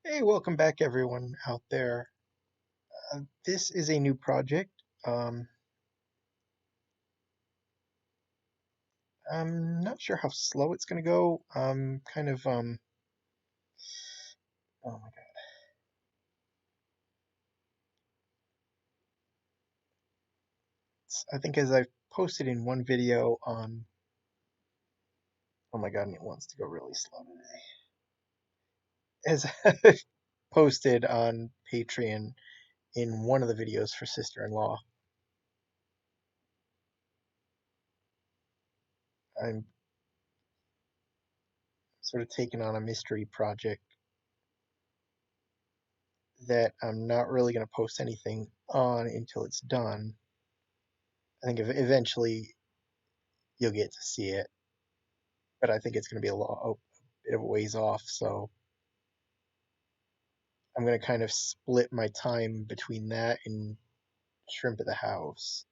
Hey, welcome back everyone out there. This is a new project. Um, I'm not sure how slow it's going to go. Oh my God. I think as I've posted in one video on, oh my God, and it wants to go really slow today. As I've posted on Patreon in one of the videos for Sister-in-Law, I'm sort of taking on a mystery project that I'm not really going to post anything on until it's done. I think eventually you'll get to see it, but I think it's going to be a bit of a ways off. So I'm going to kind of split my time between that and Shrimp at the House.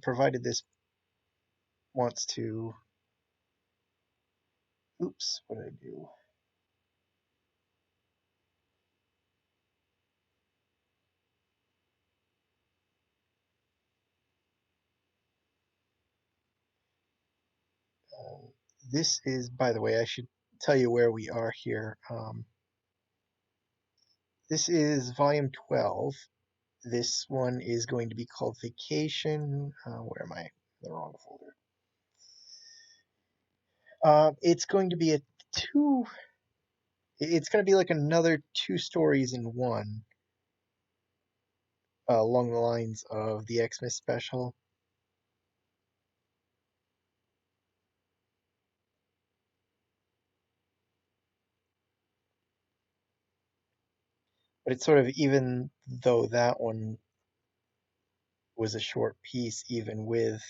Provided this wants to. Oops, what did I do? Um, this is, by the way, I should tell you where we are here. This is volume 12. This one is going to be called Vacation. Where am I? The wrong folder. It's going to be a two. It's going to be like another two stories in one, along the lines of the Xmas special. But it's sort of, even though that one was a short piece, even with,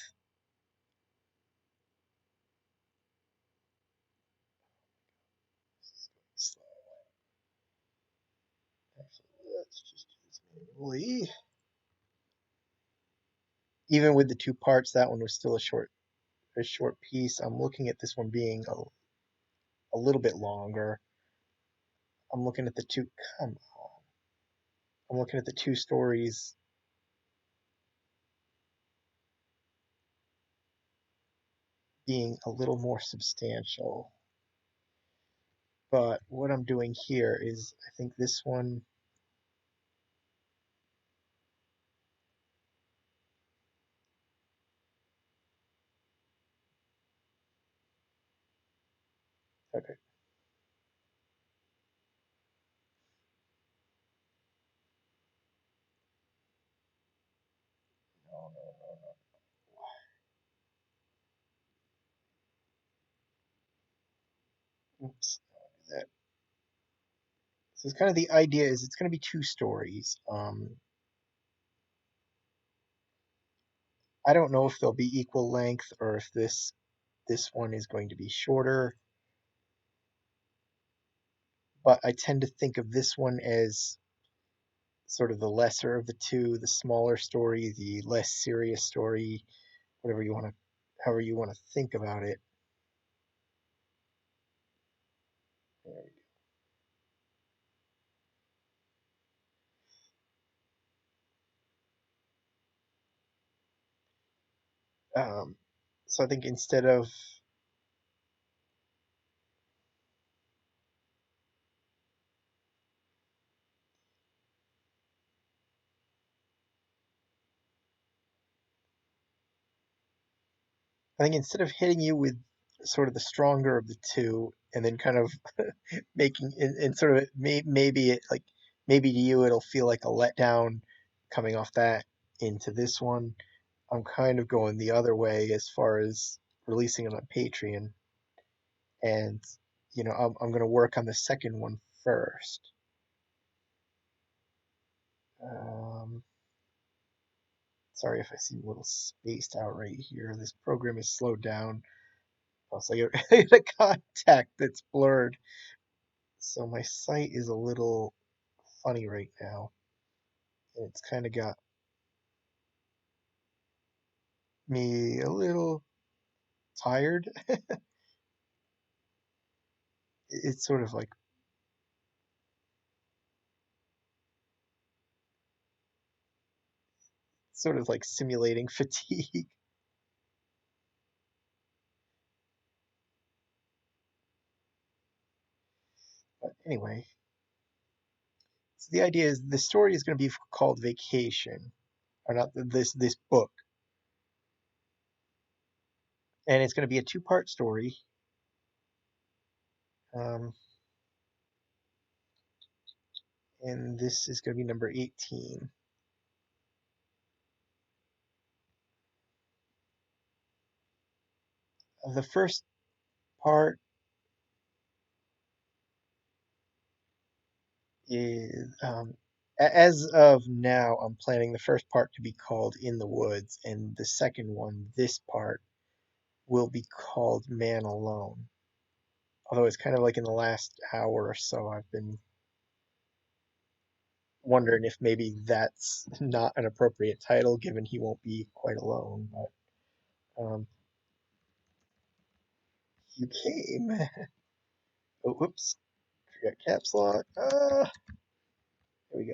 actually, let's just do this manually. Even with the two parts, that one was still a short piece. I'm looking at this one being a little bit longer. I'm looking at the two. Come on. I'm looking at the two stories being a little more substantial. But what I'm doing here is, I think this one. Okay. No, no, no, no. Oops. Do that. So it's kind of, the idea is it's going to be two stories. I don't know if they'll be equal length or if this one is going to be shorter, but I tend to think of this one as sort of the lesser of the two, the smaller story, the less serious story, whatever you want to, however you want to think about it. Um, so I think instead of, hitting you with sort of the stronger of the two, and then kind of making, and sort of, maybe it like, maybe to you it'll feel like a letdown coming off that into this one. I'm kind of going the other way as far as releasing it on Patreon, and I'm going to work on the second one first. Um, Sorry if I seem a little spaced out right here. This program is slowed down. Also, I get a contact that's blurred, so my sight is a little funny right now. And it's kind of got me a little tired. it's sort of like simulating fatigue. But anyway, so the idea is the story is going to be called Vacation, or not this book, and it's going to be a two-part story. Um, and this is going to be number 18. The first part is as of now, I'm planning the first part to be called In the Woods, and the second one, this part, will be called Man Alone. Although it's kind of like in the last hour or so, I've been wondering if maybe that's not an appropriate title, given he won't be quite alone. But you came. Oh, whoops! Forgot caps lock. There we go.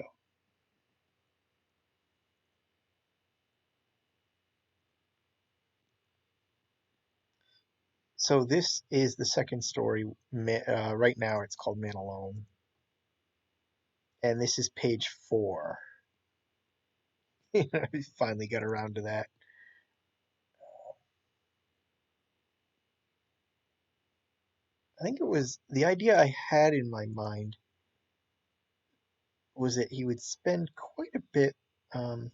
So this is the second story. Right now, it's called Man Alone, and this is page 4. We finally got around to that. I think it was the idea I had in my mind was that he would spend um,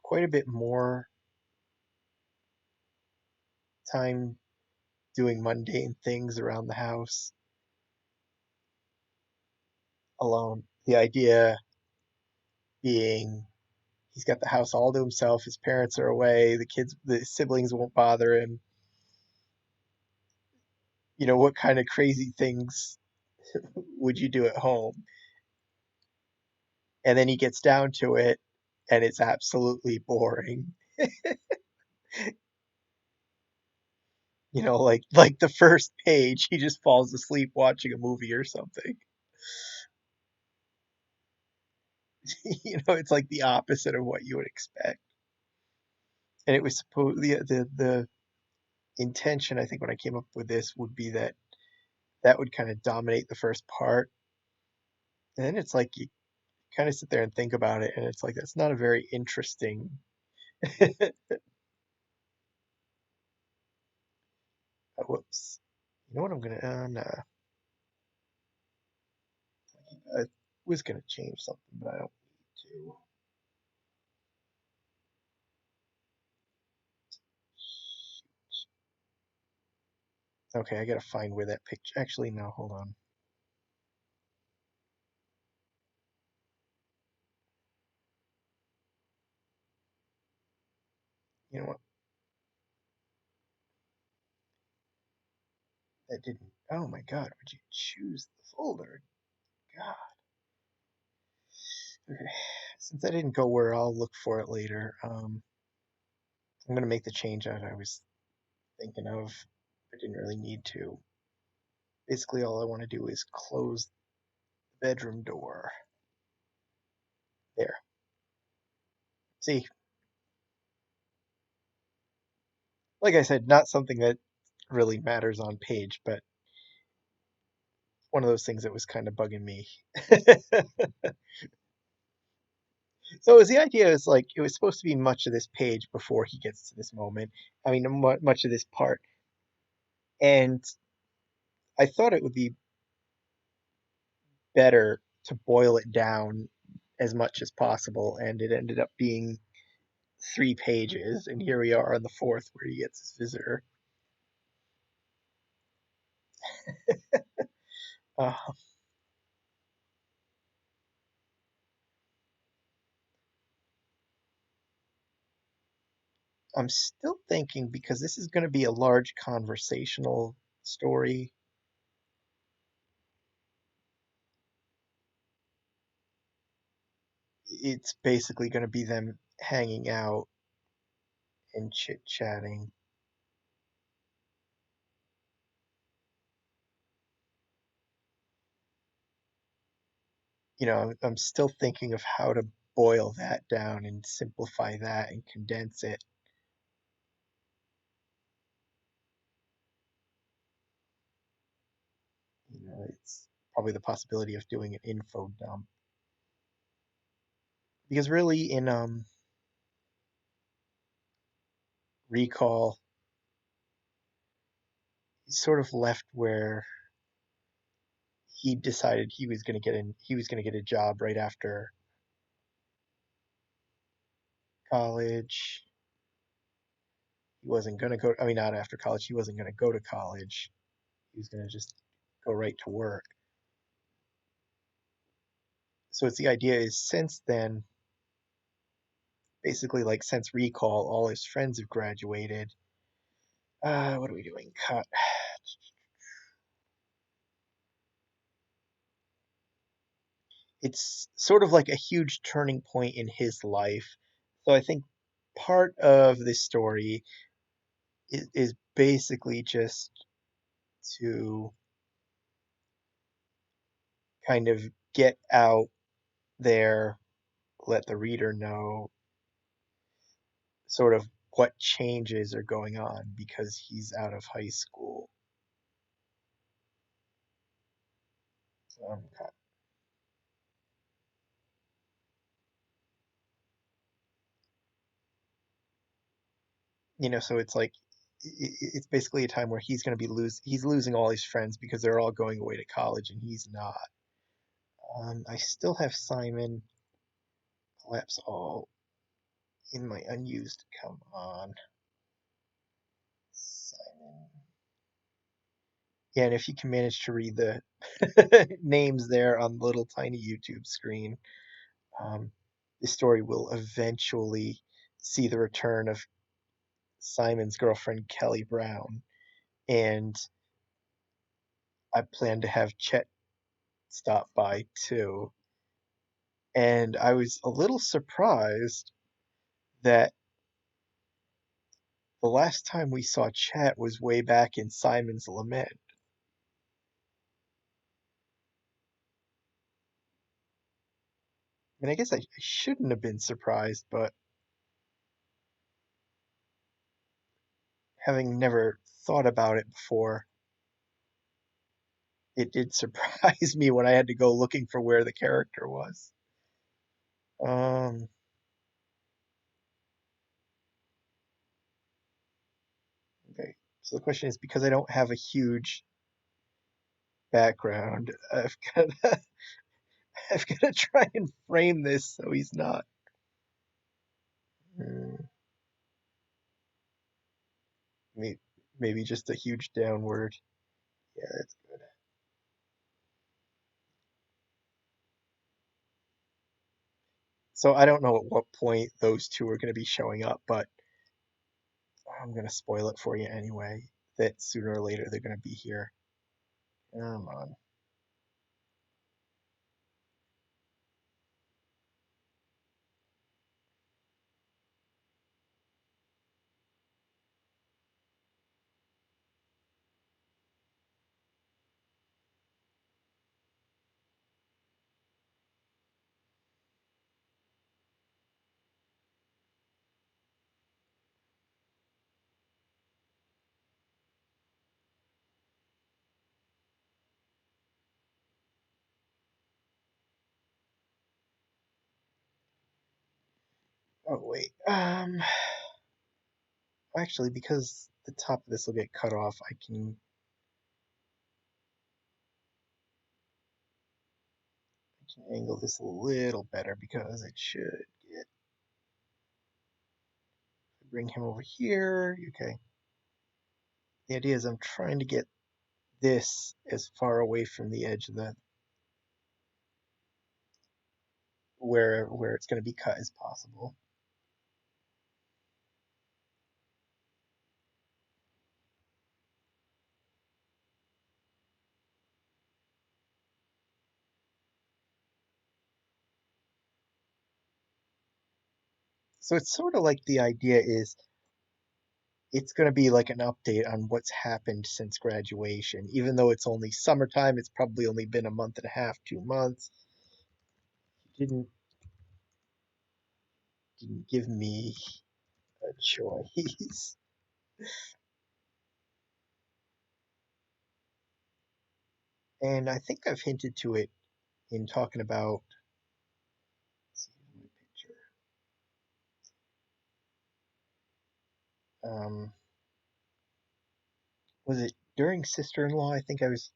quite a bit more time doing mundane things around the house alone. The idea being he's got the house all to himself. His parents are away. The siblings won't bother him. What kind of crazy things would you do at home? And then he gets down to it, and it's absolutely boring. Like the first page, he just falls asleep watching a movie or something. It's like the opposite of what you would expect. And it was supposed the intention, I think, when I came up with this would be that would kind of dominate the first part. And then it's like you kind of sit there and think about it, and it's like that's not a very interesting. Whoops. You know what I'm gonna? Nah. I was gonna change something, but I don't need to. Okay, I gotta find where that picture. Actually, no, hold on. You know what? That didn't. Oh my God! Would you choose the folder? God. Okay. Since that didn't go where, I'll look for it later. I'm gonna make the change that I was thinking of. I didn't really need to. Basically, all I want to do is close the bedroom door. There. See, like I said, not something that really matters on page, but one of those things that was kind of bugging me. So it was the idea is like it was supposed to be much of this page before he gets to this moment. I mean, much of this part, and I thought it would be better to boil it down as much as possible, and it ended up being 3 pages, and here we are on the fourth where he gets his visitor. Uh, I'm still thinking because this is going to be a large conversational story. It's basically going to be them hanging out and chit chatting. I'm still thinking of how to boil that down and simplify that and condense it. It's probably the possibility of doing an info dump. Because really in Recall, he's sort of left where he decided he was going to get a job right after college. He wasn't going to go, I mean, not after college, he wasn't going to go to college. He was going to just go right to work. So it's the idea is since then, basically like since Recall, all his friends have graduated. What are we doing? Cut. It's sort of like a huge turning point in his life. So I think part of this story is basically just to kind of get out there, let the reader know sort of what changes are going on because he's out of high school. Okay. So it's like it's basically a time where he's losing all his friends because they're all going away to college and he's not. I still have Simon collapse all in my unused. Come on, Simon. Yeah, and if you can manage to read the names there on the little tiny YouTube screen, um, the story will eventually see the return of Simon's girlfriend, Kelly Brown. And I plan to have Chet stop by too. And I was a little surprised that the last time we saw Chet was way back in Simon's Lament. I mean, I guess I shouldn't have been surprised, but having never thought about it before, it did surprise me when I had to go looking for where the character was. Um, okay. So the question is because I don't have a huge background, I've got to try and frame this so he's not. Hmm, may- Maybe just a huge downward. Yeah, that's good. So I don't know at what point those two are going to be showing up, but I'm going to spoil it for you anyway. That sooner or later they're going to be here. Come on. Oh wait. Actually, because the top of this will get cut off, I can angle this a little better because it should get. Bring him over here. Okay. The idea is I'm trying to get this as far away from the edge of the where it's going to be cut as possible. So it's sort of like the idea is it's going to be like an update on what's happened since graduation. Even though it's only summertime, it's probably only been a month and a half, 2 months. didn't didn't give me a choice. And I think I've hinted to it in talking about, let's see, my picture. Um, was it during Sister-in-Law? I think I was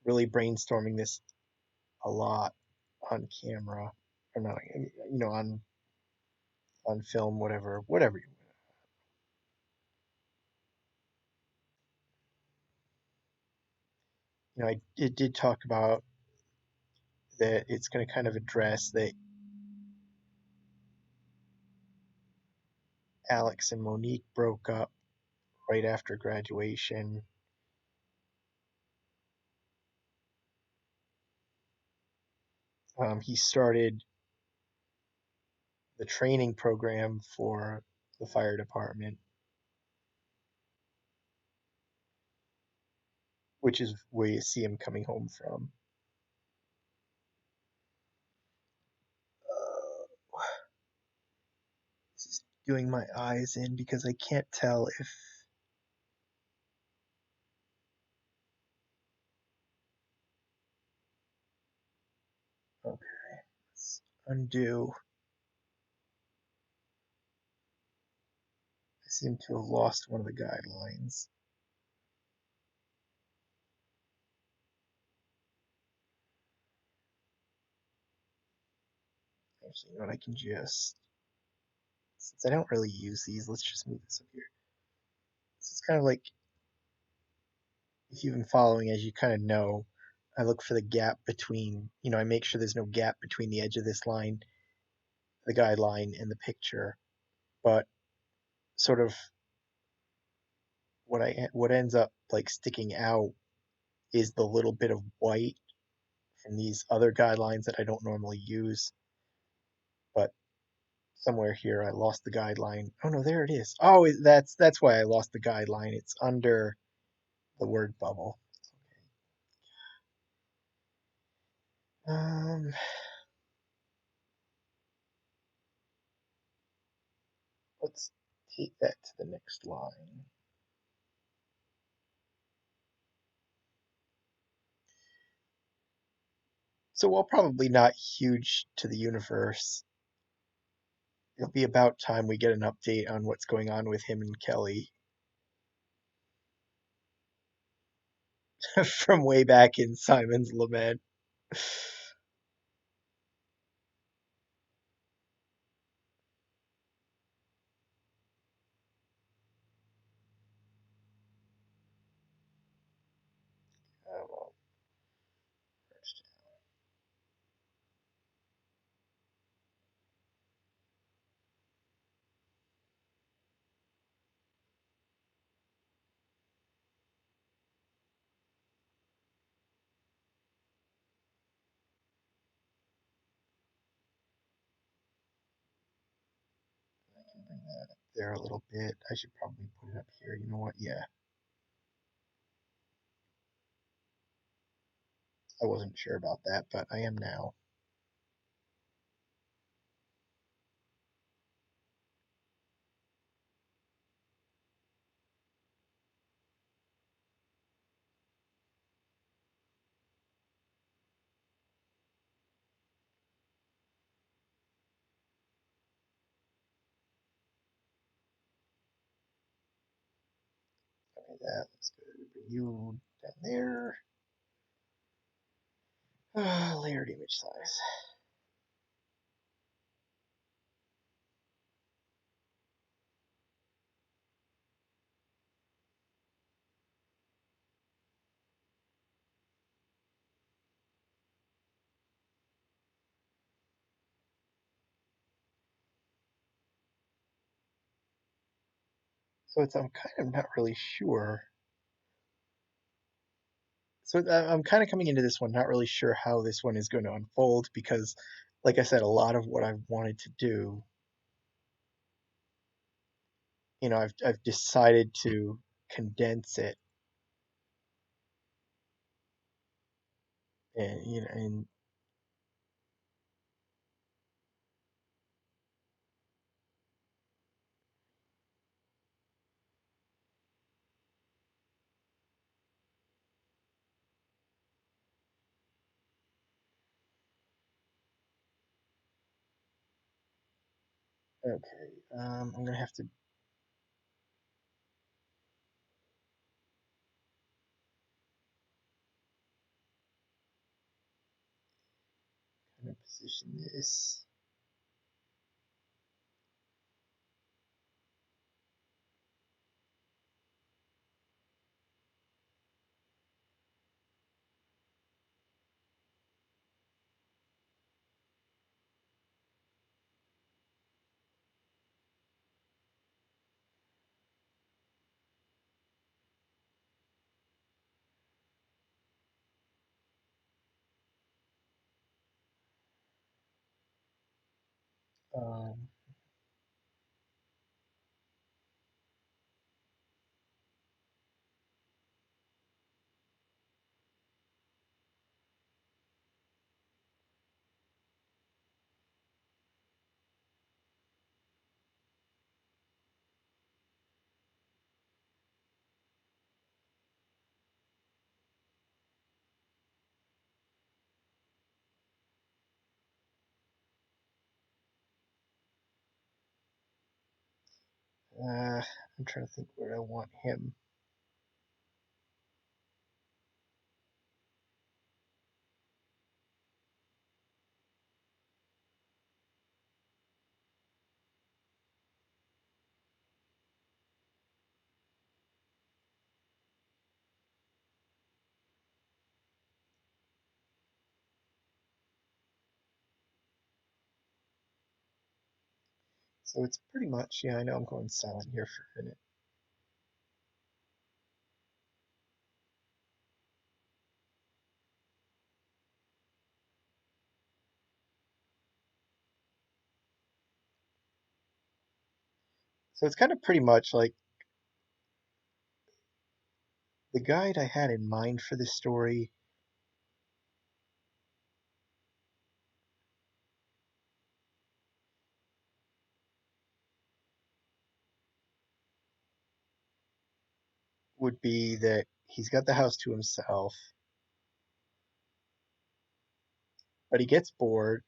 really brainstorming this a lot on camera, or not, on film, whatever. I it did talk about that it's going to kind of address that Alex and Monique broke up right after graduation. He started the training program for the fire department, which is where you see him coming home from. This is doing my eyes in because I can't tell if. Okay, let's undo. I seem to have lost one of the guidelines. Actually, you know what? I can just, since I don't really use these, let's just move this up here. So it's kind of like, if you've been following, as you kind of know, I look for the gap between, I make sure there's no gap between the edge of this line, the guideline, and the picture. But sort of what ends up like sticking out is the little bit of white from these other guidelines that I don't normally use. But somewhere here I lost the guideline. Oh no, there it is. Oh, that's why I lost the guideline. It's under the word bubble. Um, let's take that to the next line. So while probably not huge to the universe, it'll be about time we get an update on what's going on with him and Kelly from way back in Simon's Lament. Well, I can bring that up there a little bit. I should probably put it up here. You know what? Yeah, I wasn't sure about that, but I am now. Okay, that looks good. Bring you down there. Layered image size. So I'm kind of not really sure. So I'm kind of coming into this one not really sure how this one is going to unfold because, like I said, a lot of what I've wanted to do, I've decided to condense it, and Okay. I'm gonna have to kind of position this. Um, I'm trying to think where I want him. So it's pretty much, yeah, I know I'm going silent here for a minute. So it's kind of pretty much like the guide I had in mind for this story would be that he's got the house to himself, but he gets bored,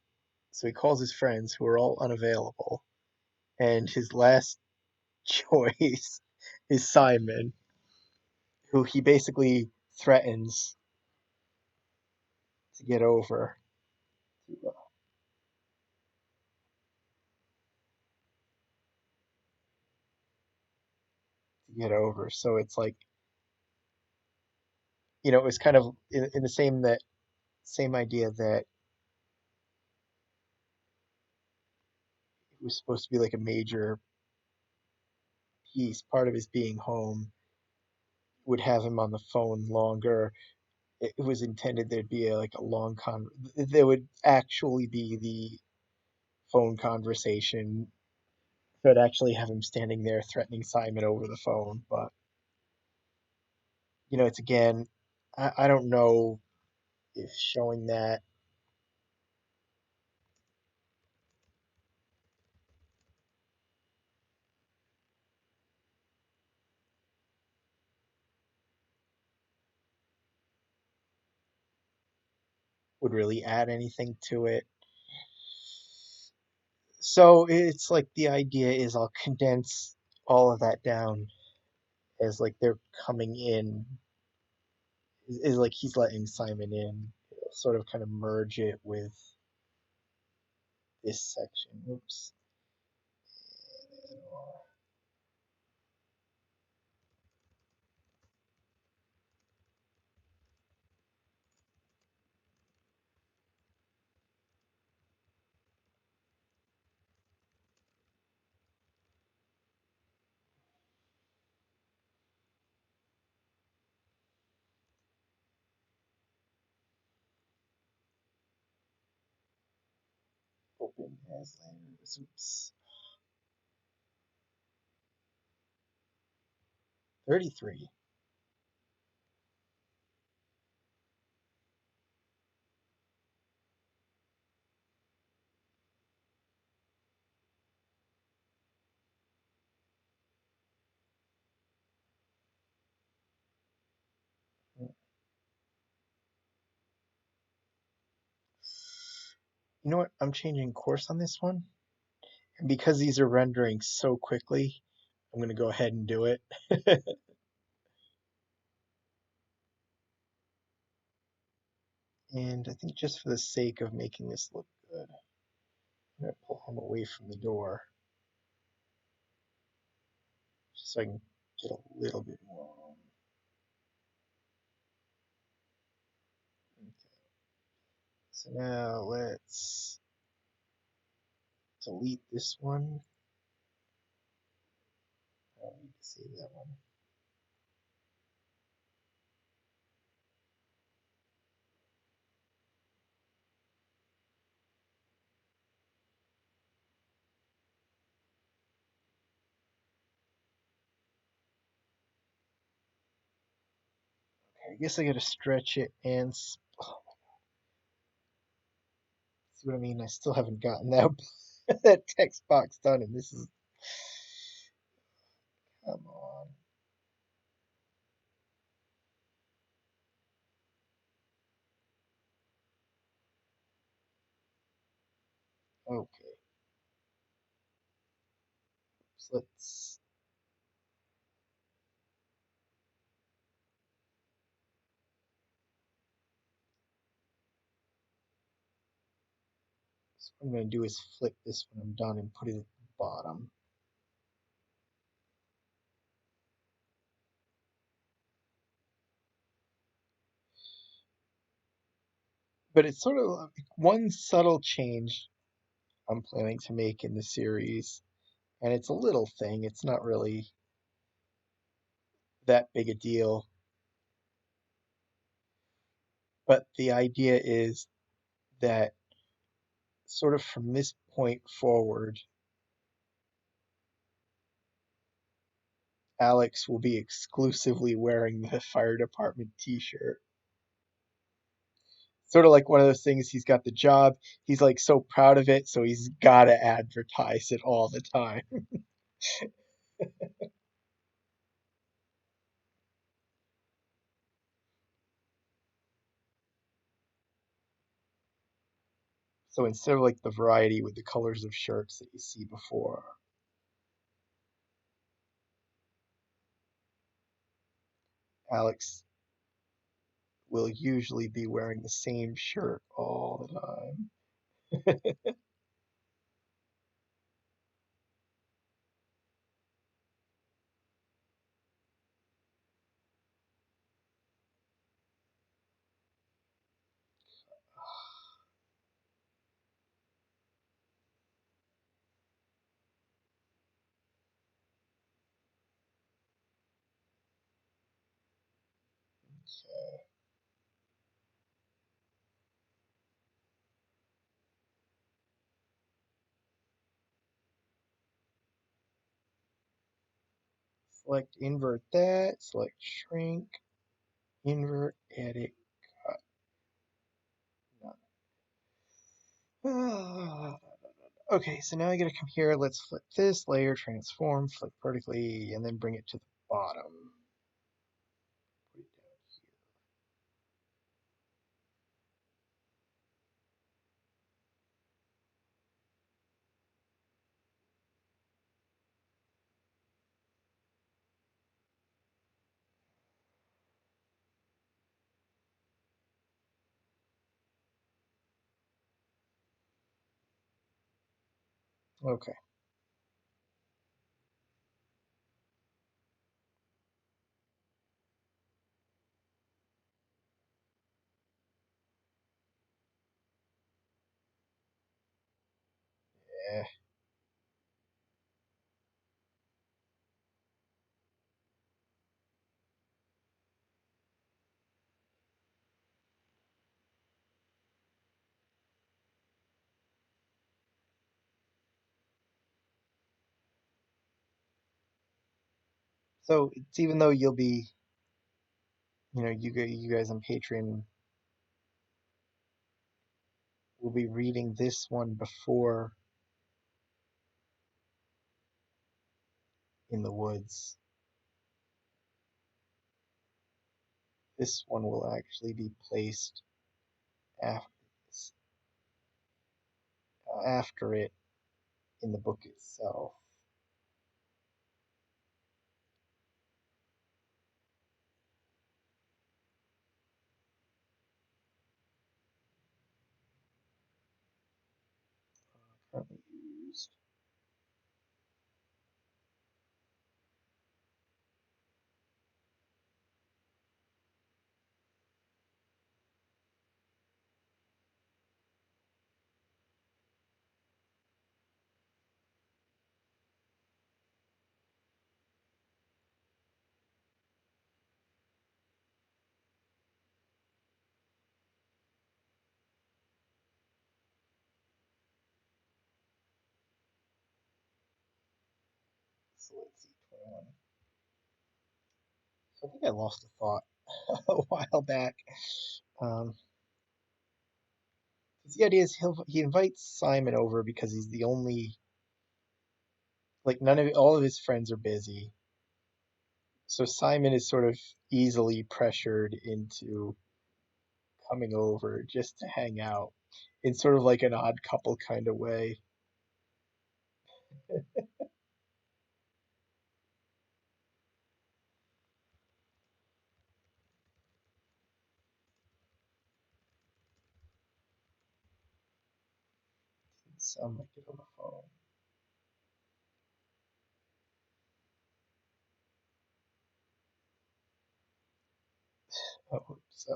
so he calls his friends who are all unavailable, and his last choice is Simon, who he basically threatens to get over. To get over. So it's like, it was kind of in the same idea that it was supposed to be like a major piece. Part of his being home would have him on the phone longer. It was intended there'd be like a long there would actually be the phone conversation. So I'd actually have him standing there threatening Simon over the phone. But it's again, I don't know if showing that would really add anything to it. So it's like the idea is I'll condense all of that down as like they're coming in, is like he's letting Simon in, sort of kind of merge it with this section. Oops. Open as layers. Oops. 33. You know what? I'm changing course on this one, And because these are rendering so quickly, I'm going to go ahead and do it. And I think just for the sake of making this look good, I'm going to pull him away from the door just so I can get a little bit more room. Okay. So now let's delete this one. I don't need to save that one. Okay, I guess I gotta stretch it and oh, see what I mean? I still haven't gotten that that text box done, and this is come on. Okay, so let's. So what I'm gonna do is flip this when I'm done and put it at the bottom. But it's sort of like one subtle change I'm planning to make in the series, and it's a little thing. It's not really that big a deal, but the idea is that sort of from this point forward, Alex will be exclusively wearing the fire department t-shirt. Sort of like one of those things, he's got the job, he's like so proud of it, so he's got to advertise it all the time. So instead of like the variety with the colors of shirts that you see before, Alex will usually be wearing the same shirt all the time. Select invert that, select shrink, invert, edit, cut. Okay, so now I gotta come here. Let's flip this layer, transform, flip vertically, and then bring it to the bottom. Put it down here. Okay. Yeah. So it's even though you'll be, you guys on Patreon will be reading this one before In the Woods. This one will actually be placed after, after it in the book itself. Currently used. So let's see, 21. So I think I lost a thought a while back. Um, 'Cause the idea is he invites Simon over because he's the only, like, none of all of his friends are busy. So Simon is sort of easily pressured into coming over just to hang out in sort of like an odd couple kind of way. Sound like it on the phone. Oh, it's,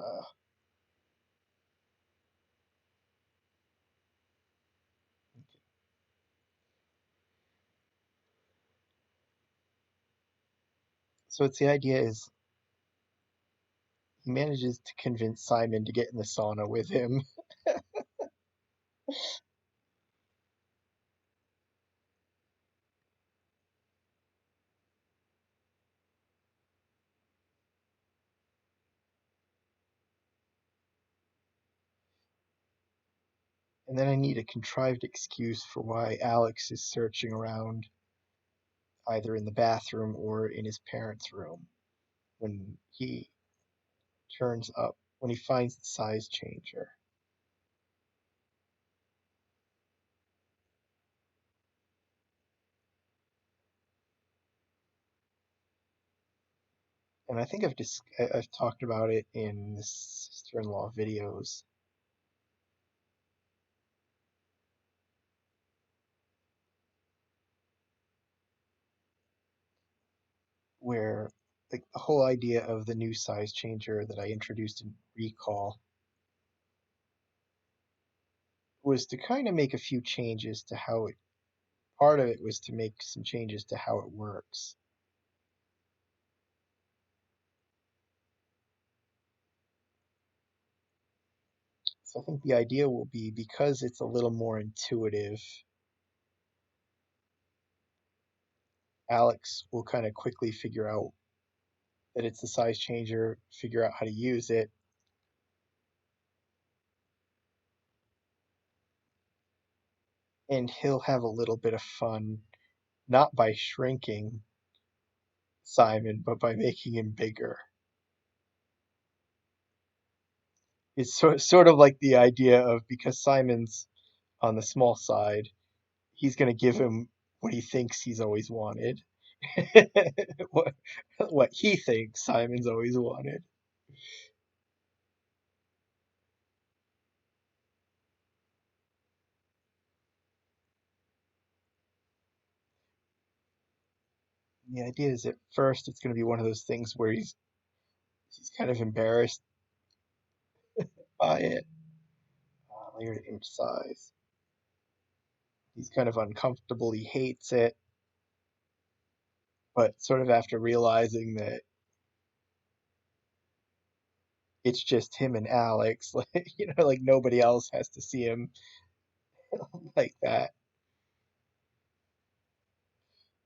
so it's the idea is he manages to convince Simon to get in the sauna with him. And then I need a contrived excuse for why Alex is searching around either in the bathroom or in his parents' room when he turns up, when he finds the size changer. And I think I've talked about it in the sister-in-law videos where like the whole idea of the new size changer that I introduced in Recall was to kind of make a few changes to how it, part of it was to make some changes to how it works. So I think the idea will be because it's a little more intuitive, Alex will kind of quickly figure out that it's the size changer, figure out how to use it, and he'll have a little bit of fun, not by shrinking Simon, but by making him bigger. It's sort of like the idea of because Simon's on the small side, he's going to give him what he thinks he's always wanted. what, what he thinks Simon's always wanted. And the idea is at first it's going to be one of those things where he's kind of embarrassed by it. Layer to image size. He's kind of uncomfortable. He hates it, but sort of after realizing that it's just him and Alex, like like nobody else has to see him like that.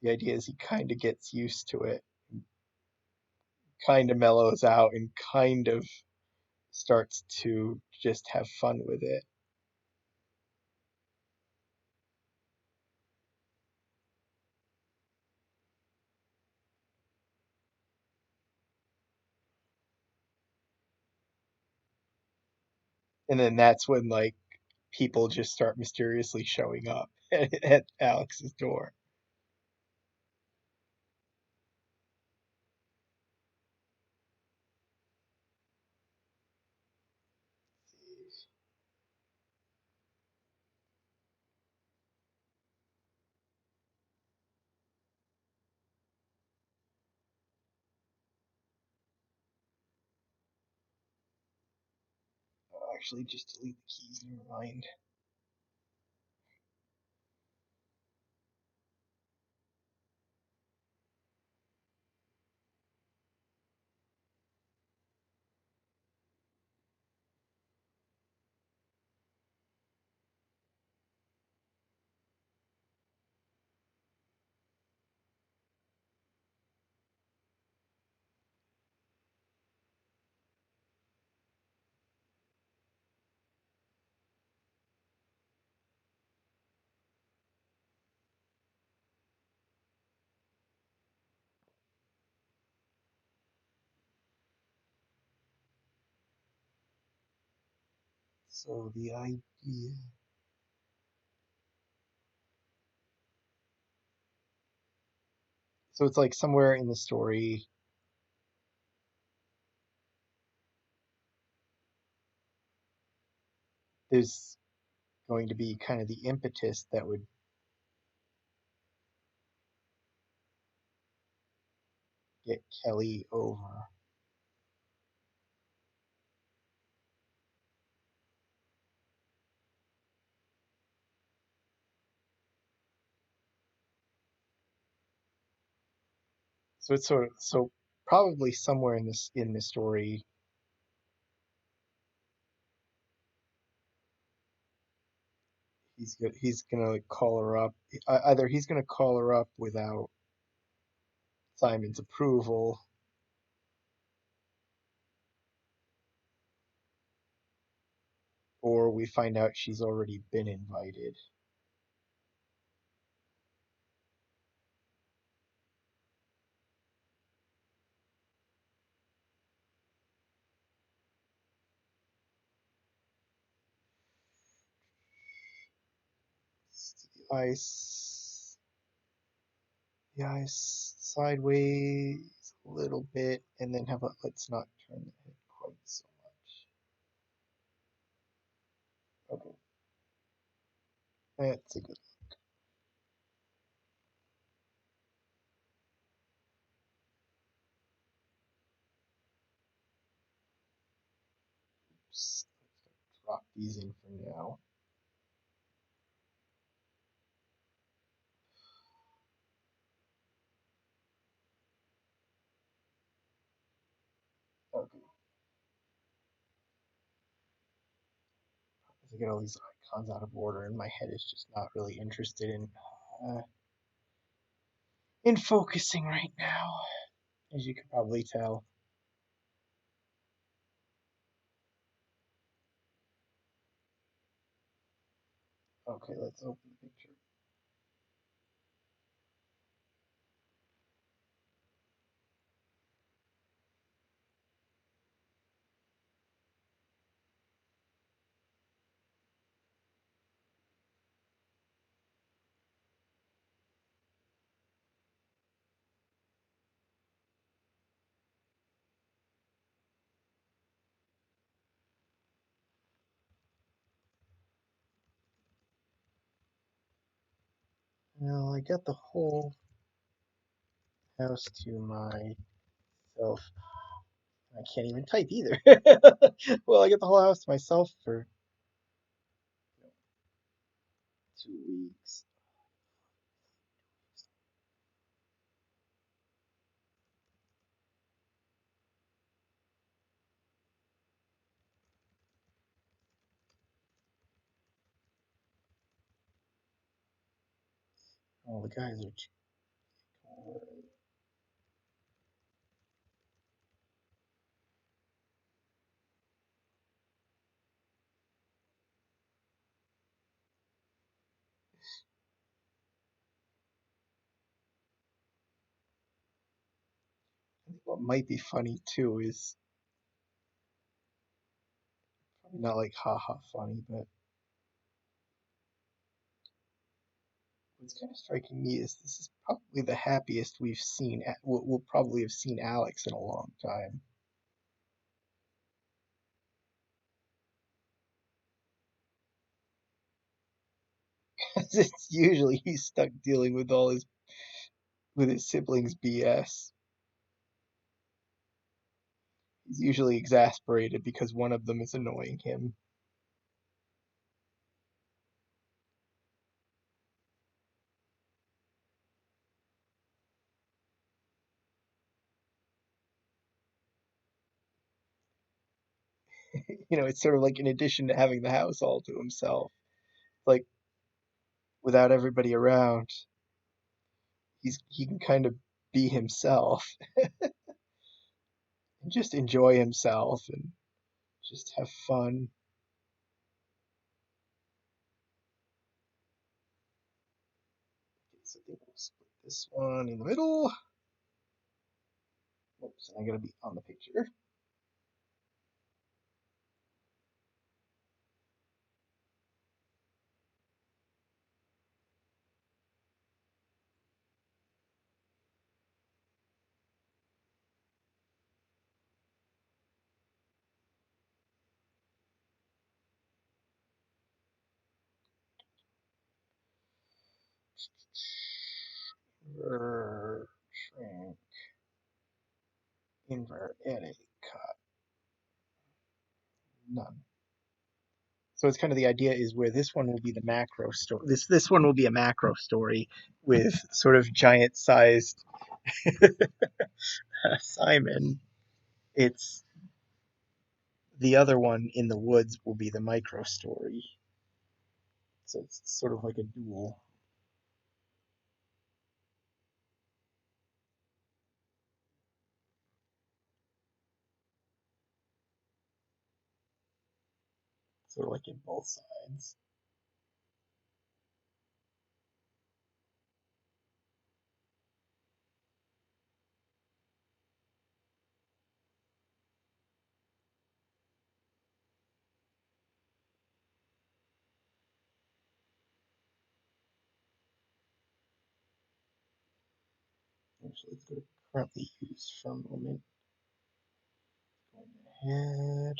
The idea is he kind of gets used to it, kind of mellows out, and kind of starts to just have fun with it. And then that's when like people just start mysteriously showing up. at Alex's door. Actually, just delete the keys. Never mind. So the idea. So it's like somewhere in the story, there's going to be kind of the impetus that would get Kelly over. So it's sort of so probably somewhere in the story, he's gonna like call her up. Either he's gonna call her up without Simon's approval, or we find out she's already been invited. The ice, the ice sideways a little bit, and then how about let's not turn the head quite so much. Okay, that's a good. Let's drop these in for now. Okay, as I get all these icons out of order, and my head is just not really interested uh, in focusing right now, as you can probably tell. Okay, let's open the picture. Now I got the whole house to myself. I can't even type either. Well, I get the whole house to myself for 2 weeks. All the guys are. What might be funny too is probably not like haha funny, but What's kind of striking me is this is probably the happiest we've seen. We'll probably have seen Alex in a long time. 'Cause it's usually he's stuck dealing with all his with his siblings' BS. He's usually exasperated because one of them is annoying him. It's sort of like in addition to having the house all to himself, like without everybody around, he can kind of be himself and just enjoy himself and just have fun. So I think we'll split this one in the middle. Oops, and I gotta be on the picture. Shrink, invert, edit, cut, none. So it's kind of the idea is where this one will be the macro story. This one will be a macro story with sort of giant sized Simon. It's the other one in the woods will be the micro story. So it's sort of like a duel. Sort of like in both sides. Actually, let's go to currently used for a moment. Going ahead.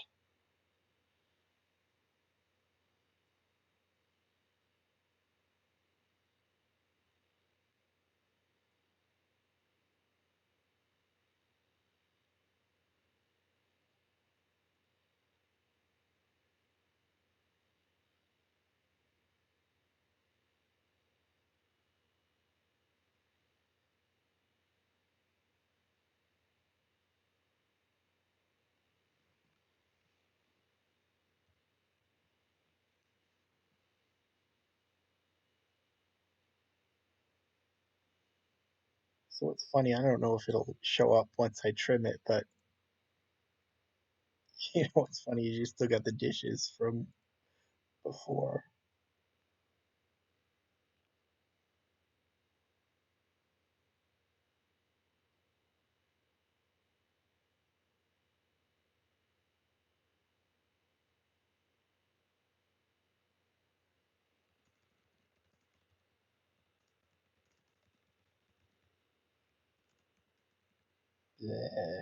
So it's funny, I don't know if it'll show up once I trim it, but what's funny is you still got the dishes from before. Bleh.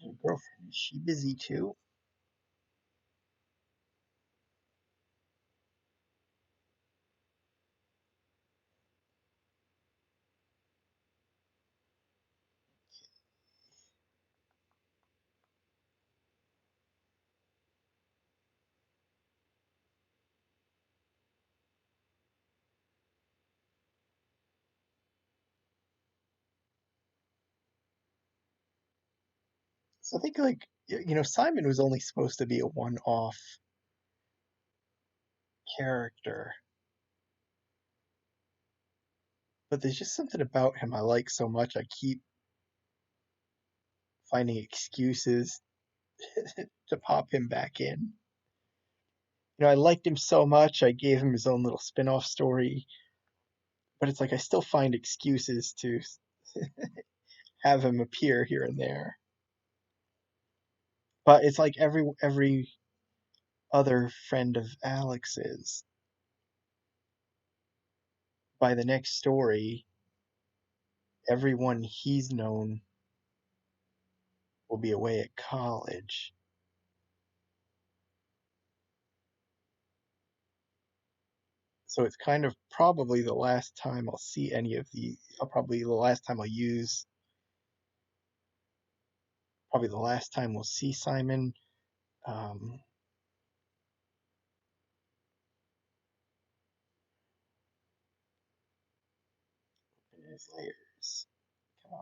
Your girlfriend, is she busy too? So I think like Simon was only supposed to be a one-off character, but there's just something about him I like so much. I keep finding excuses to pop him back in. I liked him so much. I gave him his own little spin-off story, but it's like I still find excuses to have him appear here and there. But it's like every other friend of Alex's. By the next story, everyone he's known will be away at college. So it's kind of probably the last time I'll see any of the, probably the last time I'll use, probably the last time we'll see Simon. Um, his layers. Come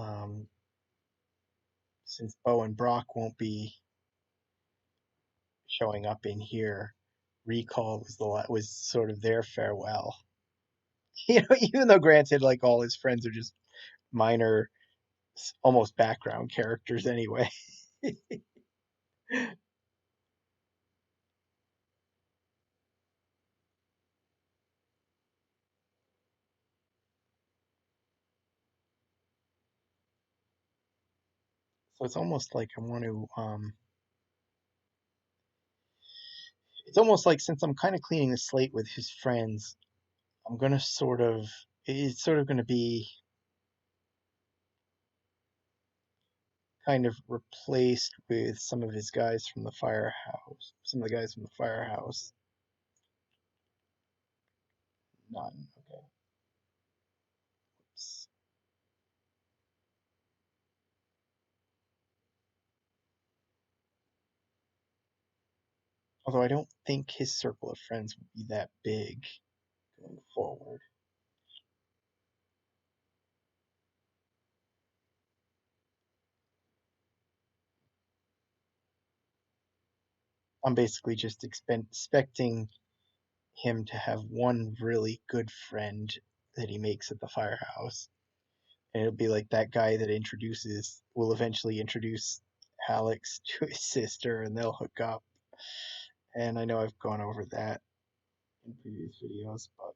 on. Since Bo and Brock won't be showing up in here, Recall was sort of their farewell. Even though granted, like all his friends are just minor, almost background characters anyway. So it's almost like I want to. It's almost like since I'm kind of cleaning the slate with his friends, I'm gonna sort of. It's sort of gonna be kind of replaced with some of his guys from the firehouse. Some of the guys from the firehouse. None. Okay. Oops. Although I don't think his circle of friends will be that big going forward. I'm basically just expecting him to have one really good friend that he makes at the firehouse. And it'll be like that guy that will eventually introduce Alex to his sister and they'll hook up. And I know I've gone over that in previous videos, but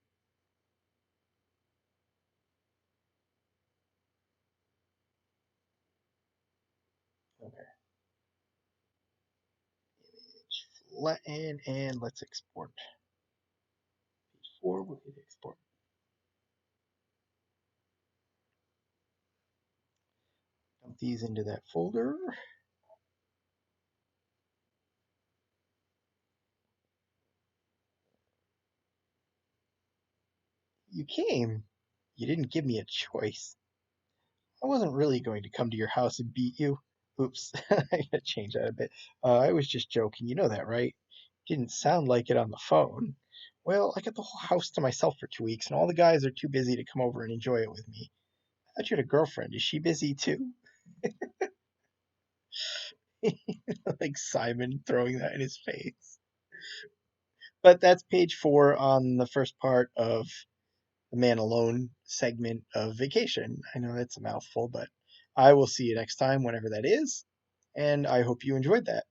okay. Image flatten and let's export. Page 4, we'll hit export. Dump these into that folder. You came. You didn't give me a choice. I wasn't really going to come to your house and beat you. Oops, I gotta change that a bit. I was just joking, you know that, right? Didn't sound like it on the phone. Well, I got the whole house to myself for 2 weeks, and all the guys are too busy to come over and enjoy it with me. I thought you had a girlfriend. Is she busy too? Like Simon throwing that in his face. But that's page 4 on the first part of the Man Alone segment of Vacation. I know that's a mouthful, but I will see you next time, whenever that is, and I hope you enjoyed that.